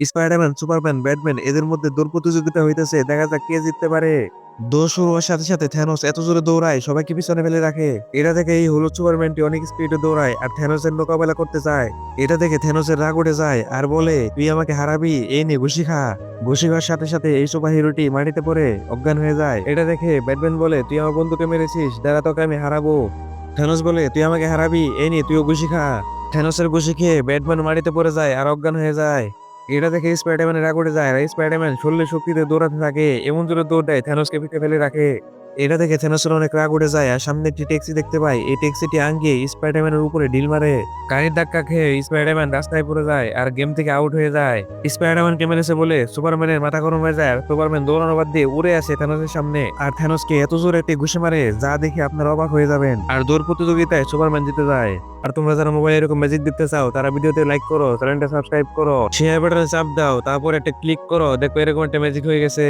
Spiderman, Superman, Batman এদের মধ্যে দৌড় প্রতিযোগিতা হইতেছে, দেখা যাক কে জিততে পারে। দৌড় শুরু হওয়ার সাথে সাথে থ্যানোস এত জোরে দৌড়ায় সবাইকে পিছনে ফেলে রাখে। এটা দেখে এই হলুদ সুপারম্যানটি অনেক স্পিডে দৌড়ায় আর থ্যানোসের মোকাবেলা করতে চায়। এটা দেখে থ্যানোসের রাগ উঠে যায় আর বলে, তুই আমাকে হারাবি, এই নে ঘুষি খা। ঘুষি খাওয়ার সাথে সাথে এই সুপার হিরোটি মাটিতে পড়ে অজ্ঞান হয়ে যায়। এটা দেখে ব্যাটম্যান বলে, তুই আমার বন্ধুকে মেরেছিস, দাঁড়া তোকে আমি হারাবো। থ্যানোস বলে, তুই আমাকে হারাবি, এই নে তুইও ঘুষি খা। থ্যানোসের ঘুষি খেয়ে ব্যাটম্যান মাটিতে পড়ে যায় আর অজ্ঞান হয়ে যায়। এটা দেখে স্পাইডারম্যানের রাগ উঠে যায় আর স্পাইডারম্যান শরীরের শক্তিতে দৌড়াতে থাকে, এমন জোরে দৌড় দেয় থ্যানোসকে পিঠে ফেলে রাখে। এটা দেখে থ্যানোসের অনেক রাগ উঠে যায় আর সামনে একটি ট্যাক্সি দেখতে পায়। এই ট্যাক্সিটি আঙ্গিয়ে স্পাইডারম্যানের উপরে ঢিল মারে। গাড়ির ধাক্কা খেয়ে স্পাইডারম্যান রাস্তায় পড়ে যায় আর গেম থেকে আউট হয়ে যায়। স্পাইডারম্যানকে মেরেছে বলে সুপারম্যানের মাথা গরম হয়ে যায় আর সুপারম্যান দৌড়ানো বাদ দিয়ে উড়ে আসে থ্যানোসের সামনে আর থ্যানোসকে এত জোরে একটি ঘুষি মারে যা দেখে আপনারা অবাক হয়ে যাবেন। আর দৌড় প্রতিযোগিতায় সুপারম্যান জিতে যায়। আর তোমরা যারা মোবাইলে এরকম ম্যাজিক দেখতে চাও তারা ভিডিওতে লাইক করো, চ্যানেলটা সাবস্ক্রাইব করো, শেয়ার বাটনে চাপ দাও, তারপর একটা ক্লিক করো, দেখো এরকম একটা ম্যাজিক হয়ে গেছে।